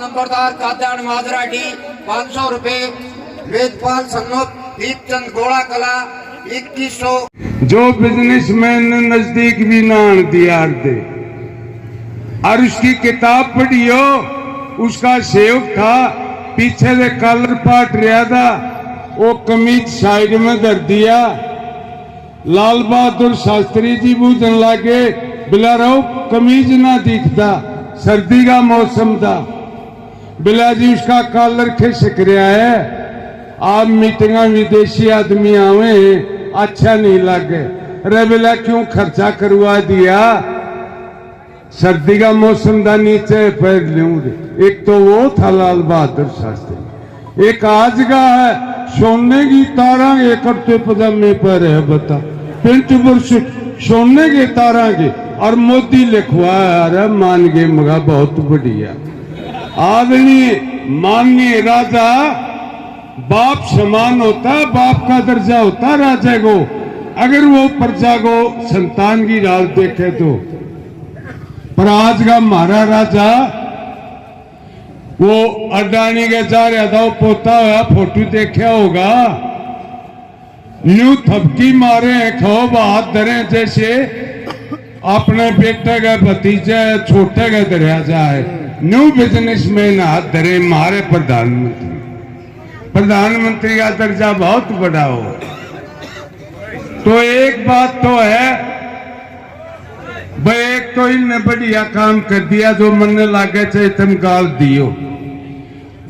नंबरदार काद्यान माजराठी 500 रुपए, वेदपाल सन्नोत दीपचंद गोड़ा कला 2100। जो बिजनेसमैन ने नजदीक भी ना आन दिया दे और उसकी किताब पढ़ी हो, उसका सेवक था पीछे से कलर पाट रहा था, वो कमीज साइड में धर दिया। लाल बहादुर शास्त्री जी बूझन लागे, बिला रहो कमीज ना दिखता, सर्दी का मौसम था। बिला जी उसका कॉलर खिसक रहा है। आप मीटिंग विदेशी आदमी आवे अच्छा नहीं लगे, अरे बिला क्यों खर्चा करवा दिया, सर्दी का मौसम था नीचे पैर लूं। एक तो वो था लाल बहादुर शास्त्री, एक आज का है सोने की तारा एक करते पजामे पर है, बता पिंट बुर्श सोने के तारा के, और मोदी लिखवाया अरे मान गए मगा बहुत बढ़िया। आदमी माननीय राजा बाप समान होता, बाप का दर्जा होता राजा को, अगर वो प्रजा को संतान की राह देखे तो। पर आज का हमारा राजा वो अडानी के जा रहा था, वो पोता हुआ फोटो देखा होगा, यूं थपकी मारे खो बात धरे जैसे अपने बेटे का भतीजा छोटे का दरिया जाए। न्यू बिजनेसमैन हाथ धरे मारे प्रधानमंत्री, प्रधानमंत्री का दर्जा बहुत बड़ा हो। तो एक बात तो है भाई, एक तो इनने बढ़िया काम कर दिया जो मन लागे चाहे तुम गाल दियो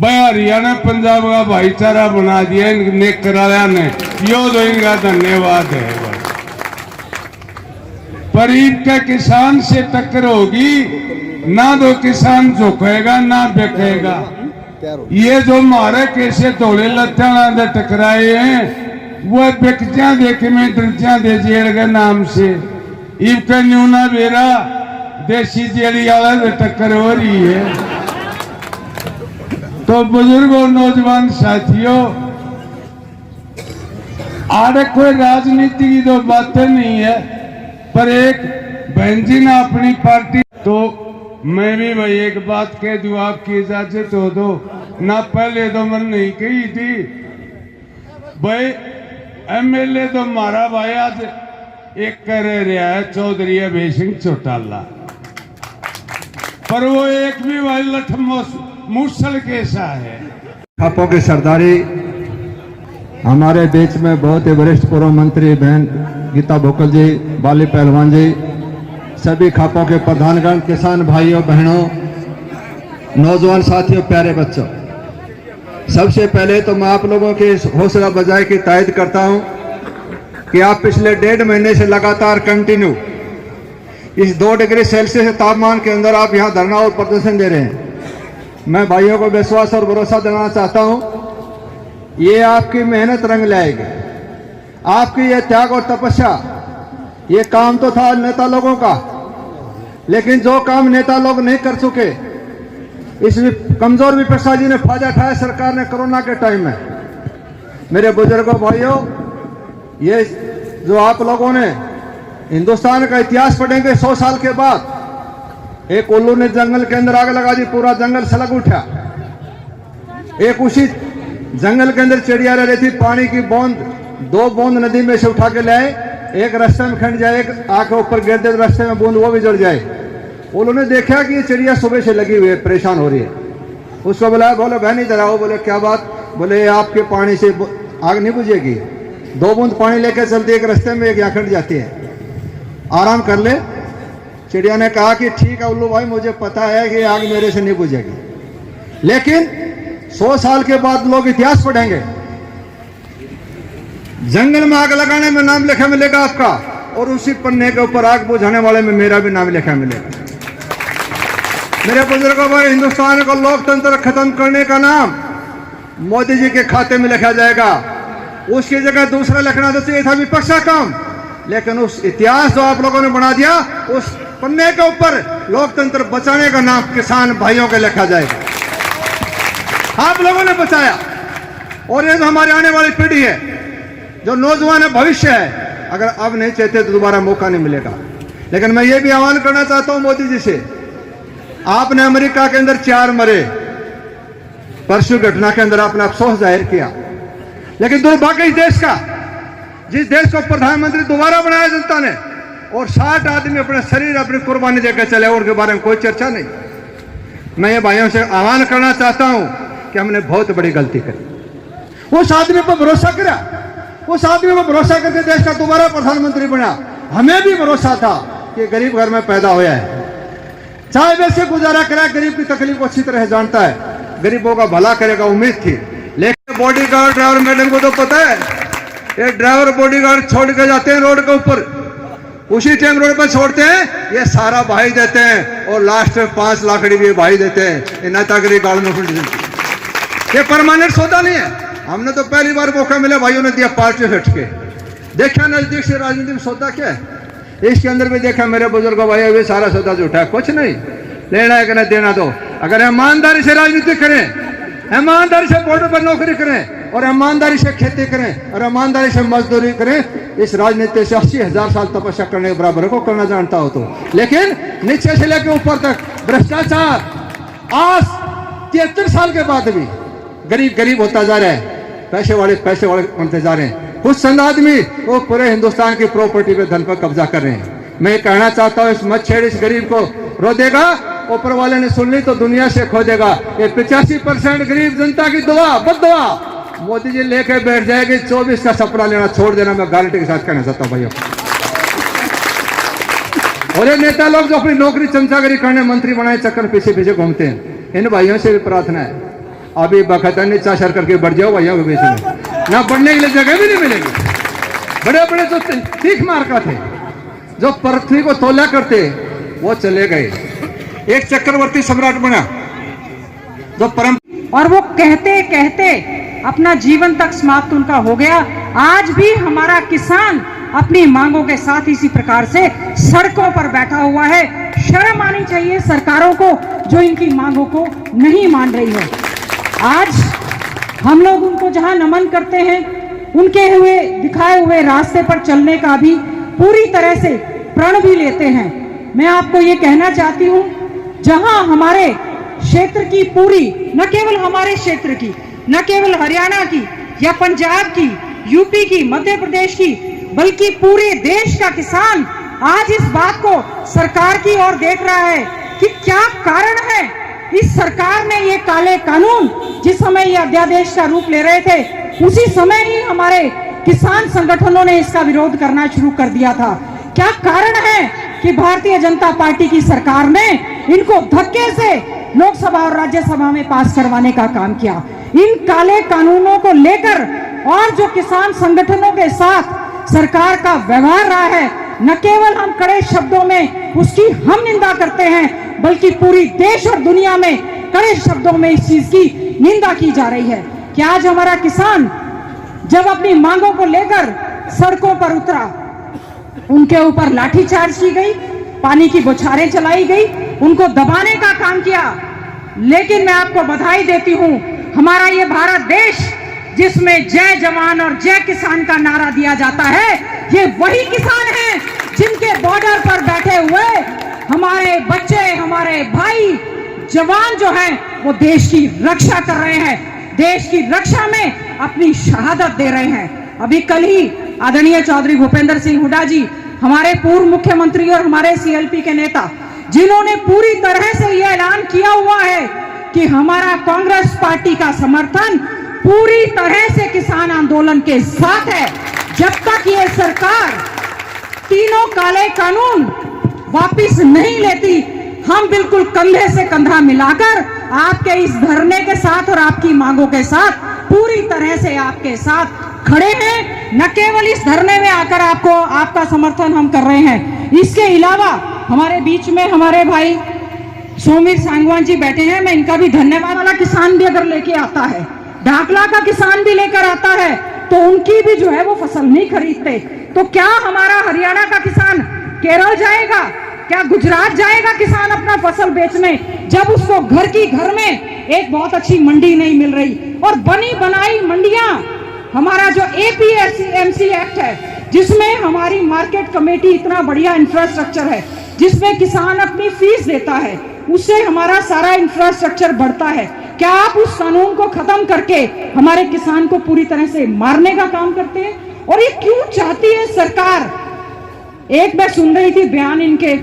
भाई। हरियाणा पंजाब का भाईचारा बना दिया इनने कराया ने, यो तो इनका धन्यवाद है। पर इनके किसान से टक्कर होगी ना, तो किसान झुकेगा ना बिकेगा। ये जो मारे कैसे धोले लत्या टकराए हैं, वो बिकजा देखे में डरजा दे जेल के नाम से। इनका न्यूना बेरा देसी जेली वाला से टक्कर हो रही है। तो बुजुर्गों नौजवान साथियों, आड़े कोई राजनीति की तो बातें नहीं है, पर एक बहन जी ने अपनी पार्टी, तो मैं भी भाई एक बात कह दूं, आपकी इजाजत हो दो ना। पहले तो मन नहीं कही थी भाई, एमएलए तो मारा भाई आज एक कर रहा है चौधरी अभय सिंह चौटाला, पर वो एक भी भाई लठ मूसल कैसा है। खापों की सरदारी हमारे बीच में बहुत ही वरिष्ठ पूर्व मंत्री बहन गीता भोकल जी, बाली पहलवान जी, सभी खापों के प्रधानगण, किसान भाइयों बहनों, नौजवान साथियों, प्यारे बच्चों, सबसे पहले तो मैं आप लोगों की हौसला बजाई की तायद करता हूं कि आप पिछले 1.5 महीने से लगातार कंटिन्यू इस 2 डिग्री सेल्सियस तापमान के अंदर आप यहां धरना और प्रदर्शन दे रहे हैं। मैं भाइयों को विश्वास और भरोसा दिलाना चाहता हूं, ये आपकी मेहनत रंग लाएगी, आपकी ये त्याग और तपस्या। ये काम तो था नेता लोगों का, लेकिन जो काम नेता लोग नहीं कर चुके, इस कमजोर विपक्षा जी ने फायदा उठाया सरकार ने कोरोना के टाइम में। मेरे बुजुर्गों भाइयों, ये जो आप लोगों ने हिंदुस्तान का इतिहास पढ़ेंगे 100 साल के बाद, एक उल्लू ने जंगल के अंदर आग लगा दी, पूरा जंगल सलग उठा। एक उसी जंगल के अंदर चिड़िया रह रही थी, पानी की बूंद 2 बूंद नदी में से उठा के लाए, एक रास्ते में खंड जाए, एक आंख ऊपर गिर दे रास्ते में बूंद वो भी जड़ जाए। उन्होंने देखा कि ये चिड़िया सुबह से लगी हुई है, परेशान हो रही है। उसको बुलाया, बोले बहन इधर आओ। बोले क्या बात? बोले आपके पानी से आग नहीं बुझेगी, 2 बूंद पानी लेकर चलती, एक रास्ते में एक यहाँ खंड जाती है, आराम कर ले। चिड़िया ने कहा कि ठीक है उल्लू भाई, मुझे पता है कि आग मेरे से नहीं बुझेगी, लेकिन 100 साल के बाद लोग इतिहास पढ़ेंगे, जंगल में आग लगाने में नाम लिखा मिलेगा आपका, और उसी पन्ने के ऊपर आग बुझाने वाले में मेरा भी नाम लिखा मिलेगा। मेरे बुजुर्गों भाई, हिंदुस्तान को लोकतंत्र खत्म करने का नाम मोदी जी के खाते में लिखा जाएगा। उसकी जगह दूसरा लिखना तो चाहिए था विपक्ष का काम, लेकिन उस इतिहास जो आप लोगों ने बना दिया, उस पन्ने के ऊपर लोकतंत्र बचाने का नाम किसान भाइयों के लिखा जाएगा। आप लोगों ने बचाया, और ये जो हमारी आने वाली पीढ़ी है, जो नौजवान है, भविष्य है, अगर अब नहीं चाहते तो दोबारा मौका नहीं मिलेगा। लेकिन मैं ये भी आह्वान करना चाहता हूं मोदी जी से, आपने अमेरिका के अंदर 4 मरे, परसों घटना के अंदर आपने अफसोस जाहिर किया, लेकिन दुर्भाग्य इस देश का, जिस देश को प्रधानमंत्री दोबारा बनाया जनता ने और 60 आदमी अपने शरीर अपनी कुर्बानी देकर चले, उनके बारे में कोई चर्चा नहीं। मैं ये भाइयों से आह्वान करना चाहता हूं कि हमने बहुत बड़ी गलती करी। उस आदमी पर भरोसा करा, उस आदमी पर भरोसा करके देश का दोबारा प्रधानमंत्री बना। हमें भी भरोसा था कि गरीब घर में पैदा हुआ है, चाहे वैसे गुजारा करा, गरीब की तकलीफ को अच्छी तरह जानता है, गरीबों का भला करेगा, उम्मीद थी। लेकिन बॉडीगार्ड ड्राइवर मैडम को तो पता है, ये ड्राइवर बॉडीगार्ड छोड़ के जाते हैं रोड के ऊपर, उसी टाइम रोड पर छोड़ते हैं, ये सारा भाई देते हैं और लास्ट में 5 लाख भी भाई देते हैं। ये नेतागिरी गाड़ में ये परमानेंट सौदा नहीं है। हमने तो पहली बार मौका मिला, भाइयों ने दिया पार्टी हट के, देखा नजदीक से राजनीति में सौदा क्या है। इसके अंदर भी देखा मेरे बुजुर्ग भाई, अभी सारा सौदा झूठा है, कुछ नहीं लेना है कि नहीं देना। दो अगर ईमानदारी से राजनीति करें, ईमानदारी से बॉर्डर पर नौकरी करें और ईमानदारी से खेती करें और ईमानदारी से मजदूरी करें, इस राजनीति से 80,000 साल तपस्या करने के बराबर को करना जानता हो तो। लेकिन नीचे से लेकर ऊपर तक भ्रष्टाचार, आज 73 साल के बाद भी गरीब गरीब होता जा रहा है, पैसे वाले बनते जा रहे हैं। कुछ संद आदमी वो पूरे हिंदुस्तान की प्रॉपर्टी पे धन पर कब्जा कर रहे हैं। मैं कहना चाहता हूँ, इस मत छेड़, इस गरीब को रो देगा, ऊपर वाले ने सुन ली तो दुनिया से खो देगा। ये 85% गरीब जनता की दुआ, बद्दुआ मोदी जी लेके बैठ जाएगी। 24 का सपना लेना छोड़ देना, मैं गारंटी के साथ कहना चाहता हूँ भाइयों। और ये नेता लोग जो अपनी नौकरी चमचागिरी करने मंत्री बनाए चक्कर पीछे पीछे घूमते हैं, इन भाइयों से भी प्रार्थना है, अभी बखत नीचा सर करके बढ़ जाओ भाइयों के बीच में, ना बढ़ने के लिए जगह भी नहीं मिलेगी। बड़े बड़े जो तीख मार का थे, जो पृथ्वी को तोला करते, वो चले गए। एक चक्रवर्ती सम्राट बना जो परम, और वो कहते कहते अपना जीवन तक समाप्त उनका हो गया। आज भी हमारा किसान अपनी मांगों के साथ इसी प्रकार से सड़कों पर बैठा हुआ है। शर्म आनी चाहिए सरकारों को जो इनकी मांगों को नहीं मान रही है। आज हम लोग उनको जहां नमन करते हैं, उनके हुए दिखाए हुए रास्ते पर चलने का भी पूरी तरह से प्रण भी लेते हैं। मैं आपको ये कहना चाहती हूँ, जहां हमारे क्षेत्र की पूरी, न केवल हमारे क्षेत्र की, न केवल हरियाणा की या पंजाब की, यूपी की, मध्य प्रदेश की, बल्कि पूरे देश का किसान आज इस बात को सरकार की ओर देख रहा है कि क्या कारण है। इस सरकार ने ये काले कानून, जिस समय ये अध्यादेश का रूप ले रहे थे, उसी समय ही हमारे किसान संगठनों ने इसका विरोध करना शुरू कर दिया था। क्या कारण है कि भारतीय जनता पार्टी की सरकार ने इनको धक्के से लोकसभा और राज्यसभा में पास करवाने का काम किया। इन काले कानूनों को लेकर और जो किसान संगठनों के साथ सरकार का व्यवहार रहा है, न केवल हम कड़े शब्दों में उसकी हम निंदा करते हैं, बल्कि पूरी देश और दुनिया में कड़े शब्दों में इस चीज की निंदा की जा रही है कि आज हमारा किसान जब अपनी मांगों को लेकर सड़कों पर उतरा, उनके ऊपर लाठीचार्ज की गई, पानी की बौछारें चलाई गई, उनको दबाने का काम किया। लेकिन मैं आपको बधाई देती हूं, हमारा ये भारत देश जिसमें जय जवान और जय किसान का नारा दिया जाता है, ये वही किसान हैं जिनके बॉर्डर पर बैठे हुए हमारे बच्चे, हमारे भाई जवान जो हैं वो देश की रक्षा कर रहे हैं, देश की रक्षा में अपनी शहादत दे रहे हैं। अभी कल ही आदरणीय चौधरी भूपेंद्र सिंह हुड्डा जी, हमारे पूर्व मुख्यमंत्री और हमारे सीएलपी के नेता, जिन्होंने पूरी तरह से यह ऐलान किया हुआ है कि हमारा कांग्रेस पार्टी का समर्थन पूरी तरह से किसान आंदोलन के साथ है। जब तक ये सरकार तीनों काले कानून वापिस नहीं लेती, हम बिल्कुल कंधे से कंधा मिलाकर आपके इस धरने के साथ और आपकी मांगों के साथ पूरी तरह से आपके साथ खड़े हैं। न केवल इस धरने में आकर आपको आपका समर्थन हम कर रहे हैं, इसके अलावा हमारे बीच में हमारे भाई सोमीर सांगवान जी बैठे हैं। मैं इनका भी धन्यवाद। वाला किसान भी अगर लेके आता है, ढाकला का किसान भी लेकर आता है, तो उनकी भी जो है वो फसल नहीं खरीदते। तो क्या हमारा हरियाणा का किसान केरल जाएगा, क्या गुजरात जाएगा किसान अपना फसल बेचने, जब उसको घर की घर में एक बहुत अच्छी मंडी नहीं मिल रही। और बनी बनाई मंडियां, हमारा जो APMC एक्ट है, जिसमें हमारी मार्केट कमेटी इतना बढ़िया इंफ्रास्ट्रक्चर है, जिसमें किसान अपनी फीस देता है, उससे हमारा सारा इंफ्रास्ट्रक्चर बढ़ता है। क्या आप उस कानून को खत्म करके हमारे किसान को पूरी तरह से मारने का काम करते हैं? और ये क्यों चाहती है सरकार? एक मैं सुन रही थी बयान इनके,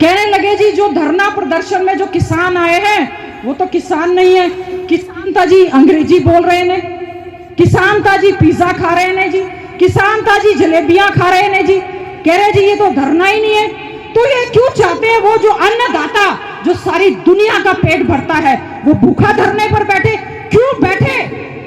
कहने लगे जी जो धरना प्रदर्शन में जो किसान आए हैं वो तो किसान नहीं है, किसान था जी अंग्रेजी बोल रहे ने, किसान था जी पिज्जा खा रहे ने जी, किसान था जी जलेबियां खा रहे ने जी, कह रहे जी ये तो धरना ही नहीं है। तो ये क्यों चाहते हैं वो जो अन्नदाता जो सारी दुनिया का पेट भरता है वो भूखा धरने पर बैठे? क्यों बैठे?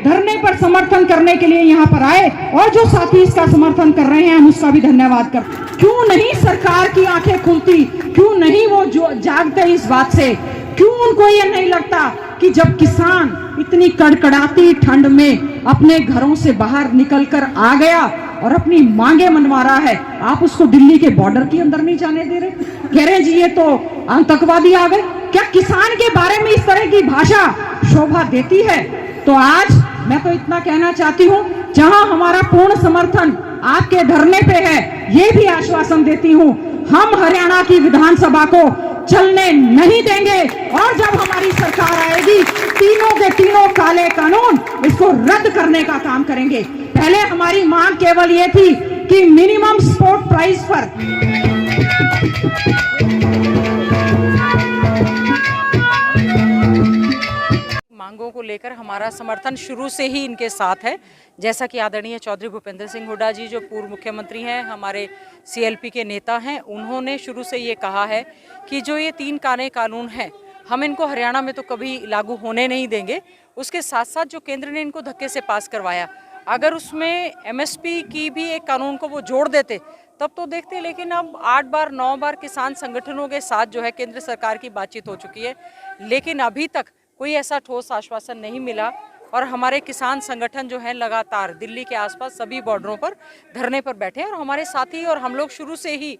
धरने पर समर्थन करने के लिए यहाँ पर आए, और जो साथी इसका समर्थन कर रहे हैं हम उसका भी धन्यवाद करते हैं। क्यों नहीं सरकार की आंखें खुलती? क्यों नहीं वो जो जागते इस बात से? क्यों उनको ये नहीं लगता कि जब किसान इतनी कड़कड़ाती ठंड में अपने घरों से बाहर निकलकर आ गया और अपनी मांगे मनवा रहा है, आप उसको दिल्ली के बॉर्डर के अंदर नहीं जाने दे रहे? कह रहे जी ये तो आतंकवादी आ गए। क्या किसान के बारे में इस तरह की भाषा शोभा देती है? तो आज मैं तो इतना कहना चाहती हूँ, जहां हमारा पूर्ण समर्थन आपके धरने पे है, ये भी आश्वासन देती हूँ हम हरियाणा की विधानसभा को चलने नहीं देंगे, और जब हमारी सरकार आएगी तीनों के तीनों काले कानून इसको रद्द करने का काम करेंगे। पहले हमारी मांग केवल ये थी कि मिनिमम सपोर्ट प्राइस पर मांगों को लेकर हमारा समर्थन शुरू से ही इनके साथ है। जैसा कि आदरणीय चौधरी भूपेंद्र सिंह हुड्डा जी जो पूर्व मुख्यमंत्री हैं, हमारे सीएलपी के नेता हैं, उन्होंने शुरू से ये कहा है कि जो ये 3 काले कानून हैं हम इनको हरियाणा में तो कभी लागू होने नहीं देंगे। उसके साथ साथ जो केंद्र ने इनको धक्के से पास करवाया, अगर उसमें एमएसपी की भी एक कानून को वो जोड़ देते तब तो देखते, लेकिन अब 8 बार 9 बार किसान संगठनों के साथ जो है केंद्र सरकार की बातचीत हो चुकी है, लेकिन अभी तक कोई ऐसा ठोस आश्वासन नहीं मिला। और हमारे किसान संगठन जो है लगातार दिल्ली के आसपास सभी बॉर्डरों पर धरने पर बैठे हैं, और हमारे साथी और हम लोग शुरू से ही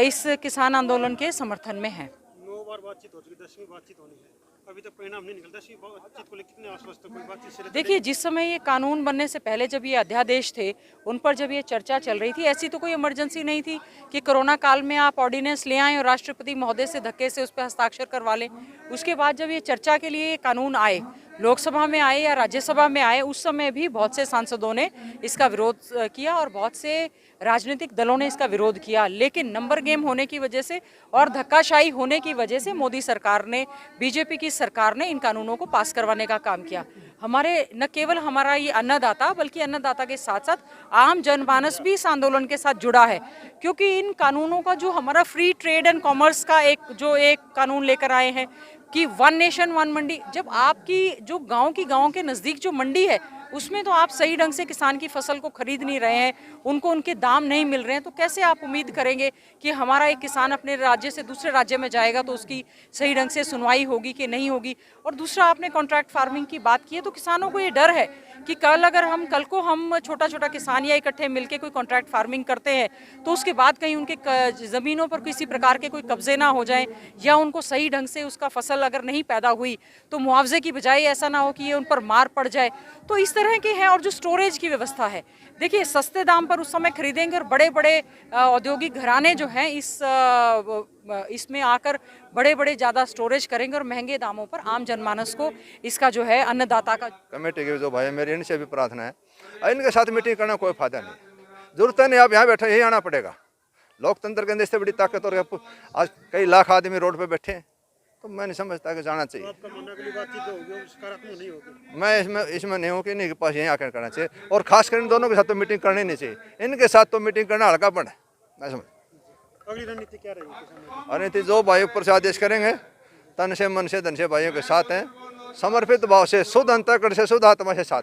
इस किसान आंदोलन के समर्थन में हैं। 9 बार बातचीत हो चुकी, 10वीं बातचीत होनी है, अभी तक परिणाम नहीं निकलता। 10वीं बातचीत को लेकर कितने आश्वस्त कोई बातचीत से? देखिए, जिस समय ये कानून बनने से पहले जब ये अध्यादेश थे उन पर जब ये चर्चा चल रही थी, ऐसी तो कोई इमरजेंसी नहीं थी कि कोरोना काल में आप ऑर्डिनेंस ले आएं और राष्ट्रपति महोदय से धक्के से उस पर हस्ताक्षर करवा लें। उसके बाद जब ये चर्चा के लिए कानून आए, लोकसभा में आए या राज्यसभा में आए, उस समय भी बहुत से सांसदों ने इसका विरोध किया और बहुत से राजनीतिक दलों ने इसका विरोध किया। लेकिन नंबर गेम होने की वजह से और धक्काशाही होने की वजह से मोदी सरकार ने, बीजेपी की सरकार ने इन कानूनों को पास करवाने का काम किया। हमारे न केवल हमारा ये अन्नदाता बल्कि अन्नदाता के साथ साथ आम जनमानस भी इस आंदोलन के साथ जुड़ा है, क्योंकि इन कानूनों का जो हमारा फ्री ट्रेड एंड कॉमर्स का एक कानून लेकर आए हैं कि 1 नेशन 1 मंडी, जब आपकी जो गांव के नज़दीक जो मंडी है उसमें तो आप सही ढंग से किसान की फसल को खरीद नहीं रहे हैं, उनको उनके दाम नहीं मिल रहे हैं, तो कैसे आप उम्मीद करेंगे कि हमारा एक किसान अपने राज्य से दूसरे राज्य में जाएगा तो उसकी सही ढंग से सुनवाई होगी कि नहीं होगी। और दूसरा, आपने कॉन्ट्रैक्ट फार्मिंग की बात की है, तो किसानों को ये डर है कि कल को हम छोटा किसान या इकट्ठे मिलकर कोई कॉन्ट्रैक्ट फार्मिंग करते हैं तो उसके बाद कहीं उनके ज़मीनों पर किसी प्रकार के कोई कब्जे ना हो जाएं, या उनको सही ढंग से उसका फसल अगर नहीं पैदा हुई तो मुआवजे की बजाय ऐसा ना हो कि ये उन पर मार पड़ जाए। तो इस तरह के हैं। और जो स्टोरेज की व्यवस्था है, देखिए सस्ते दाम पर उस समय खरीदेंगे और बड़े बड़े औद्योगिक घराने जो हैं इसमें आकर बड़े ज़्यादा स्टोरेज करेंगे और महंगे दामों पर आम जनमानस को इसका जो है अन्नदाता का। कमेटी के जो भाई मेरी इनसे भी प्रार्थना है, इनके साथ मीटिंग करना कोई फायदा नहीं, जरूरत नहीं। आप यहाँ बैठे, यही आना पड़ेगा। लोकतंत्र के अंदर इससे बड़ी ताकत, और आज कई लाख आदमी रोड पे बैठे हैं, तो मैं नहीं समझता कि जाना चाहिए। आपका मानना कि बातचीत होगी, सकारात्मक नहीं होगी? मैं इसमें नहीं हूँ कि इन्हीं के पास यहीं आकर करना चाहिए, और खास कर इन दोनों के साथ तो मीटिंग करनी नहीं चाहिए। इनके साथ तो मीटिंग करना हल्का पड़ है, मैं समझ। अगली रणनीति क्या रहेगी? रणनीति जो भाई ऊपर से आदेश करेंगे, तन से मन से धन से भाइयों के साथ हैं, समर्पित भाव से, शुद्ध अंतःकरण से, शुद्ध आत्मा से साथ।